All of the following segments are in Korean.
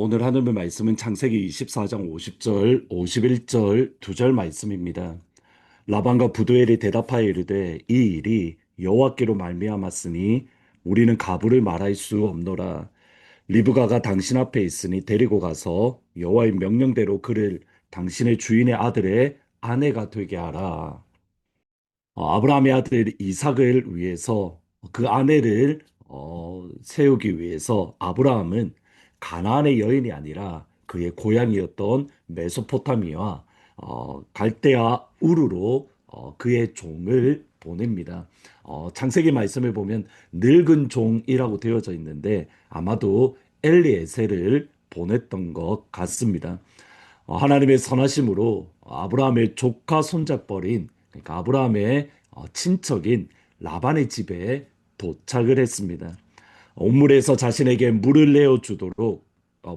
오늘 하나님의 말씀은 창세기 24장 50절, 51절 두 절 말씀입니다. 라반과 부두엘이 대답하여 이르되 이 일이 여호와께로 말미암았으니 우리는 가부를 말할 수 없노라. 리브가가 당신 앞에 있으니 데리고 가서 여호와의 명령대로 그를 당신의 주인의 아들의 아내가 되게 하라. 아브라함의 아들 이삭을 위해서 그 아내를 세우기 위해서 아브라함은 가나안의 여인이 아니라 그의 고향이었던 메소포타미아 갈대아 우르로 그의 종을 보냅니다. 창세기 말씀을 보면 늙은 종이라고 되어져 있는데 아마도 엘리에셀을 보냈던 것 같습니다. 하나님의 선하심으로 아브라함의 조카 손잡벌인 그러니까 아브라함의 친척인 라반의 집에 도착을 했습니다. 온물에서 자신에게 물을 내어 주도록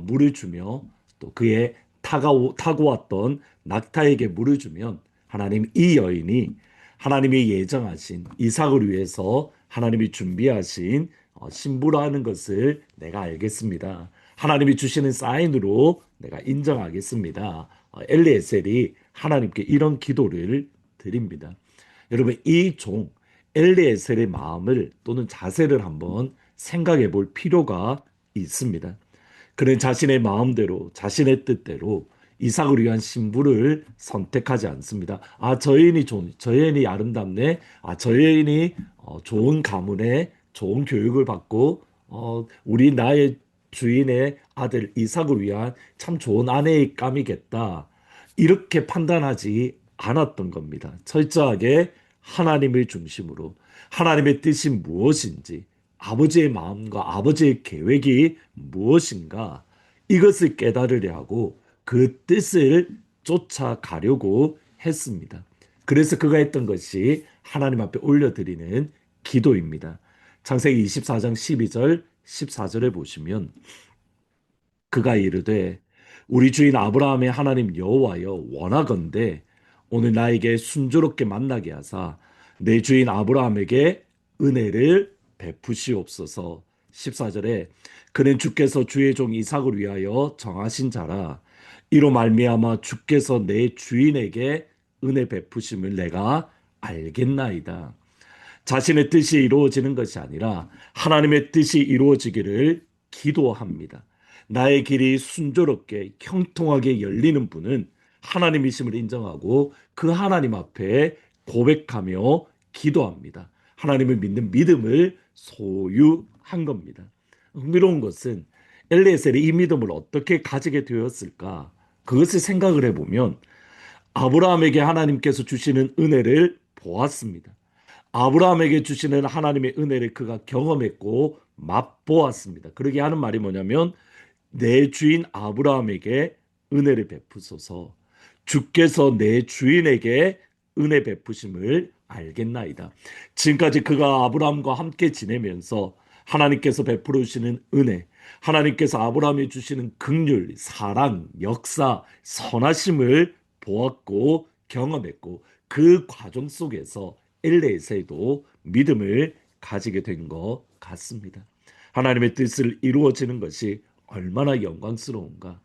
물을 주며 또 그의 타고 왔던 낙타에게 물을 주면 하나님 이 여인이 하나님이 예정하신 이삭을 위해서 하나님이 준비하신 신부라는 것을 내가 알겠습니다. 하나님이 주시는 사인으로 내가 인정하겠습니다. 엘리에셀이 하나님께 이런 기도를 드립니다. 여러분 이 종 엘리에셀의 마음을 또는 자세를 한번 생각해 볼 필요가 있습니다. 그는 자신의 마음대로 자신의 뜻대로 이삭을 위한 신부를 선택하지 않습니다. 저 여인이 저 여인이 아름답네. 저 여인이 좋은 가문에 좋은 교육을 받고 우리 나의 주인의 아들 이삭을 위한 참 좋은 아내의 감이겠다. 이렇게 판단하지 않았던 겁니다. 철저하게 하나님을 중심으로 하나님의 뜻이 무엇인지 아버지의 마음과 아버지의 계획이 무엇인가 이것을 깨달으려 하고 그 뜻을 쫓아가려고 했습니다. 그래서 그가 했던 것이 하나님 앞에 올려드리는 기도입니다. 창세기 24장 12절 14절에 보시면 그가 이르되 우리 주인 아브라함의 하나님 여호와여 원하건대 오늘 나에게 순조롭게 만나게 하사 내 주인 아브라함에게 은혜를 베푸시옵소서. 14절에 그는 주께서 주의 종 이삭을 위하여 정하신 자라 이로 말미암아 주께서 내 주인에게 은혜 베푸심을 내가 알겠나이다. 자신의 뜻이 이루어지는 것이 아니라 하나님의 뜻이 이루어지기를 기도합니다. 나의 길이 순조롭게 형통하게 열리는 분은 하나님이심을 인정하고 그 하나님 앞에 고백하며 기도합니다. 하나님을 믿는 믿음을 소유한 겁니다. 흥미로운 것은 엘리에셀이 이 믿음을 어떻게 가지게 되었을까? 그것을 생각을 해보면 아브라함에게 하나님께서 주시는 은혜를 보았습니다. 아브라함에게 주시는 하나님의 은혜를 그가 경험했고 맛보았습니다. 그러게 하는 말이 뭐냐면 내 주인 아브라함에게 은혜를 베푸소서. 주께서 내 주인에게 은혜 베푸심을 알겠나이다. 지금까지 그가 아브라함과 함께 지내면서 하나님께서 베풀어 주시는 은혜, 하나님께서 아브라함이 주시는 긍휼, 사랑, 역사, 선하심을 보았고 경험했고 그 과정 속에서 엘리에셀도 믿음을 가지게 된 것 같습니다. 하나님의 뜻을 이루어지는 것이 얼마나 영광스러운가.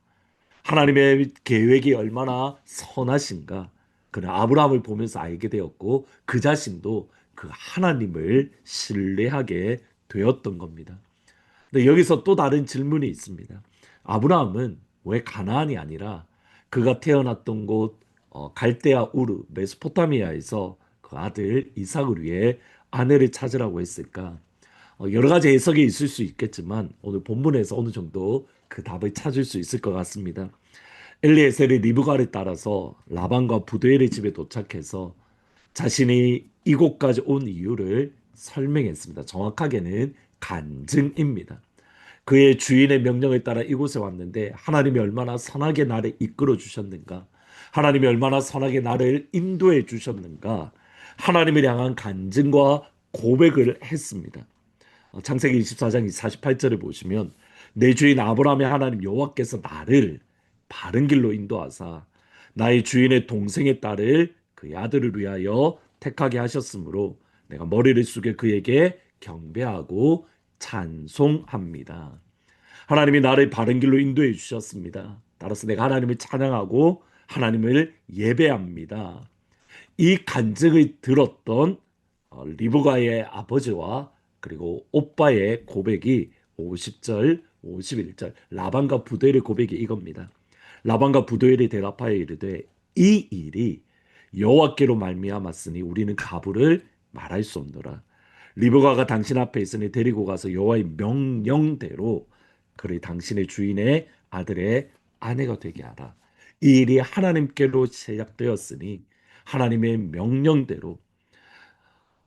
하나님의 계획이 얼마나 선하신가. 그는 아브라함을 보면서 알게 되었고 그 자신도 그 하나님을 신뢰하게 되었던 겁니다. 근데 여기서 또 다른 질문이 있습니다. 아브라함은 왜 가나안이 아니라 그가 태어났던 곳 갈대아 우르 메소포타미아에서 그 아들 이삭을 위해 아내를 찾으라고 했을까? 여러 가지 해석이 있을 수 있겠지만 오늘 본문에서 어느 정도 그 답을 찾을 수 있을 것 같습니다. 엘리에셀의 리브가를 따라서 라반과 부두엘의 집에 도착해서 자신이 이곳까지 온 이유를 설명했습니다. 정확하게는 간증입니다. 그의 주인의 명령을 따라 이곳에 왔는데 하나님이 얼마나 선하게 나를 이끌어 주셨는가. 하나님이 얼마나 선하게 나를 인도해 주셨는가. 하나님을 향한 간증과 고백을 했습니다. 창세기 24장 48절을 보시면 내 주인 아브라함의 하나님 여호와께서 나를 바른 길로 인도하사 나의 주인의 동생의 딸을 그의 아들을 위하여 택하게 하셨으므로 내가 머리를 숙여 그에게 경배하고 찬송합니다. 하나님이 나를 바른 길로 인도해 주셨습니다. 따라서 내가 하나님을 찬양하고 하나님을 예배합니다. 이 간증을 들었던 리브가의 아버지와 그리고 오빠의 고백이 50절, 51절 라반과 부두엘의 고백이 이겁니다. 라반과 부두엘이 대답하여 이르되 이 일이 여호와께로 말미암았으니 우리는 가부를 말할 수 없노라. 리브가가 당신 앞에 있으니 데리고 가서 여호와의 명령대로 그를 당신의 주인의 아들의 아내가 되게 하라. 이 일이 하나님께로 제작되었으니 하나님의 명령대로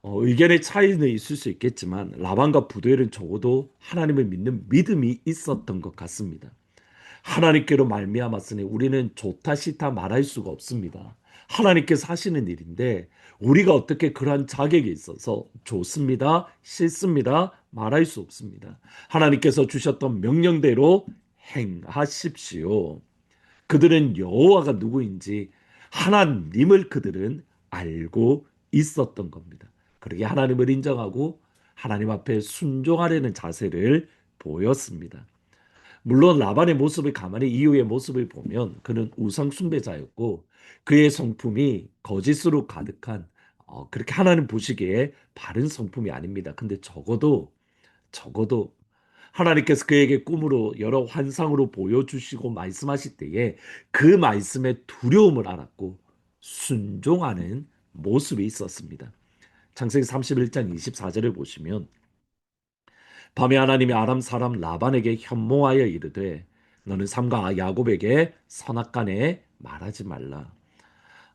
의견의 차이는 있을 수 있겠지만 라반과 부두엘은 적어도 하나님을 믿는 믿음이 있었던 것 같습니다. 하나님께로 말미암았으니 우리는 좋다 싫다 말할 수가 없습니다. 하나님께서 하시는 일인데 우리가 어떻게 그러한 자격이 있어서 좋습니다, 싫습니다 말할 수 없습니다. 하나님께서 주셨던 명령대로 행하십시오. 그들은 여호와가 누구인지 하나님을 그들은 알고 있었던 겁니다. 그러게 하나님을 인정하고 하나님 앞에 순종하려는 자세를 보였습니다. 물론 라반의 모습을 가만히 이후의 모습을 보면 그는 우상 숭배자였고 그의 성품이 거짓으로 가득한 그렇게 하나님 보시기에 바른 성품이 아닙니다. 근데 적어도 하나님께서 그에게 꿈으로 여러 환상으로 보여주시고 말씀하실 때에 그 말씀의 두려움을 알았고 순종하는 모습이 있었습니다. 창세기 31장 24절을 보시면 밤에 하나님이 아람 사람 라반에게 현몽하여 이르되 너는 삼가 야곱에게 선악간에 말하지 말라.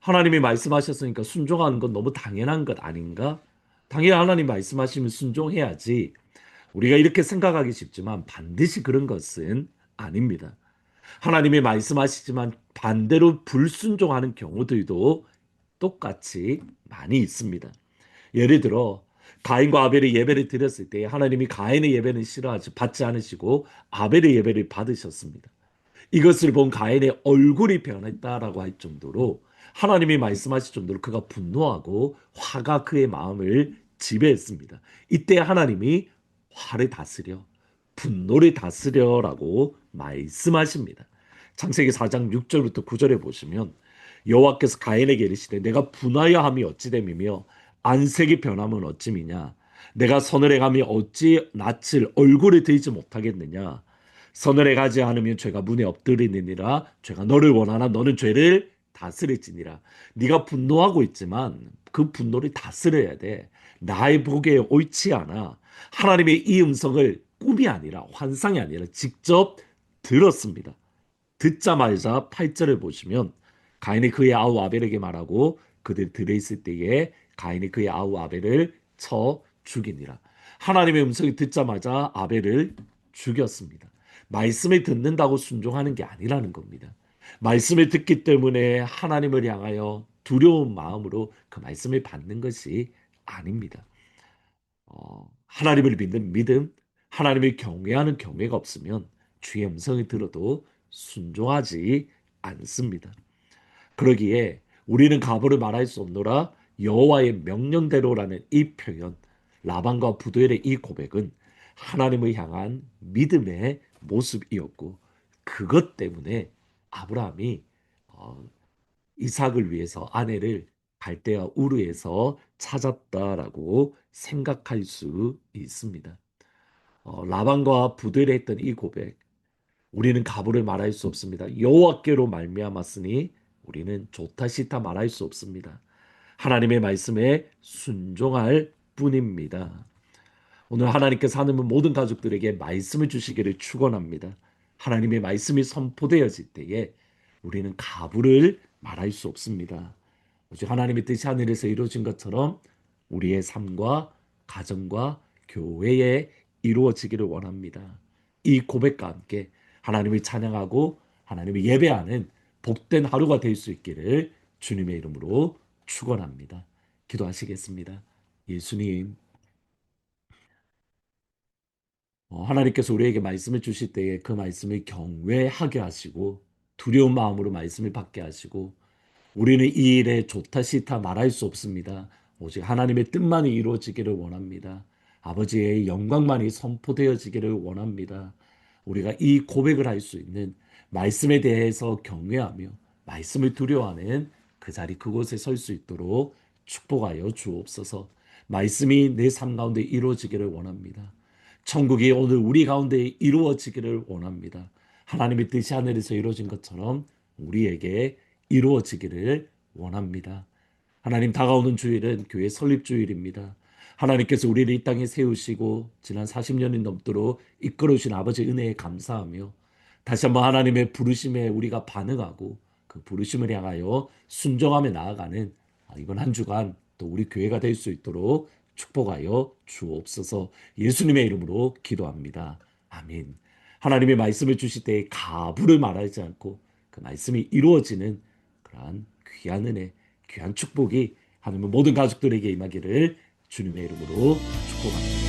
하나님이 말씀하셨으니까 순종하는 건 너무 당연한 것 아닌가? 당연히 하나님 말씀하시면 순종해야지. 우리가 이렇게 생각하기 쉽지만 반드시 그런 것은 아닙니다. 하나님이 말씀하시지만 반대로 불순종하는 경우들도 똑같이 많이 있습니다. 예를 들어 가인과 아벨의 예배를 드렸을 때 하나님이 가인의 예배는 싫어하지 받지 않으시고 아벨의 예배를 받으셨습니다. 이것을 본 가인의 얼굴이 변했다라고 할 정도로 하나님이 말씀하실 정도로 그가 분노하고 화가 그의 마음을 지배했습니다. 이때 하나님이 화를 다스려 분노를 다스려라고 말씀하십니다. 창세기 4장 6절부터 9절에 보시면 여호와께서 가인에게 이르시되 내가 분하여 함이 어찌 됨이며 안색이 변함은 어찌미냐 내가 선을 행함이 어찌 낯을 얼굴을 들지 못하겠느냐 선을 행하지 않으면 죄가 문에 엎드리느니라 죄가 너를 원하나 너는 죄를 다스릴지니라. 네가 분노하고 있지만 그 분노를 다스려야 돼. 나의 보기에 옳지 않아. 하나님의 이 음성을 꿈이 아니라 환상이 아니라 직접 들었습니다. 듣자마자 8절을 보시면 가인이 그의 아우 아벨에게 말하고 그들 들에 있을 때에 가인이 그의 아우 아벨을 쳐 죽이니라. 하나님의 음성이 듣자마자 아벨을 죽였습니다. 말씀을 듣는다고 순종하는 게 아니라는 겁니다. 말씀을 듣기 때문에 하나님을 향하여 두려운 마음으로 그 말씀을 받는 것이 아닙니다. 하나님을 믿는 믿음, 하나님을 경외하는 경외가 없으면 주의 음성을 들어도 순종하지 않습니다. 그러기에 우리는 가부를 말할 수 없노라 여호와의 명령대로라는 이 표현, 라반과 부두엘의 이 고백은 하나님을 향한 믿음의 모습이었고 그것 때문에 아브라함이 어, 이삭을 위해서 아내를 갈대아 우르에서 찾았다라고 생각할 수 있습니다. 라반과 부두엘이 했던 이 고백, 우리는 가부를 말할 수 없습니다. 여호와께로 말미암았으니 우리는 좋다 싫다 말할 수 없습니다. 하나님의 말씀에 순종할 뿐입니다. 오늘 하나님께서 하는 모든 가족들에게 말씀을 주시기를 축원합니다. 하나님의 말씀이 선포되어질 때에 우리는 가부를 말할 수 없습니다. 오직 하나님의 뜻이 하늘에서 이루어진 것처럼 우리의 삶과 가정과 교회에 이루어지기를 원합니다. 이 고백과 함께 하나님을 찬양하고 하나님을 예배하는 복된 하루가 될 수 있기를 주님의 이름으로 축원합니다. 기도하시겠습니다. 예수님, 하나님께서 우리에게 말씀을 주실 때에 그 말씀을 경외하게 하시고 두려운 마음으로 말씀을 받게 하시고 우리는 이 일에 좋다 싫다 말할 수 없습니다. 오직 하나님의 뜻만이 이루어지기를 원합니다. 아버지의 영광만이 선포되어지기를 원합니다. 우리가 이 고백을 할 수 있는 말씀에 대해서 경외하며 말씀을 두려워하는 그 자리 그곳에 설 수 있도록 축복하여 주옵소서. 말씀이 내 삶 가운데 이루어지기를 원합니다. 천국이 오늘 우리 가운데 이루어지기를 원합니다. 하나님의 뜻이 하늘에서 이루어진 것처럼 우리에게 이루어지기를 원합니다. 하나님, 다가오는 주일은 교회 설립 주일입니다. 하나님께서 우리를 이 땅에 세우시고 지난 40년이 넘도록 이끌어주신 아버지 은혜에 감사하며 다시 한번 하나님의 부르심에 우리가 반응하고 그 부르심을 향하여 순종하며 나아가는 이번 한 주간 또 우리 교회가 될 수 있도록 축복하여 주옵소서. 예수님의 이름으로 기도합니다. 아멘. 하나님의 말씀을 주실 때 가부를 말하지 않고 그 말씀이 이루어지는 그러한 귀한 은혜, 귀한 축복이 하나님의 모든 가족들에게 임하기를 주님의 이름으로 축복합니다.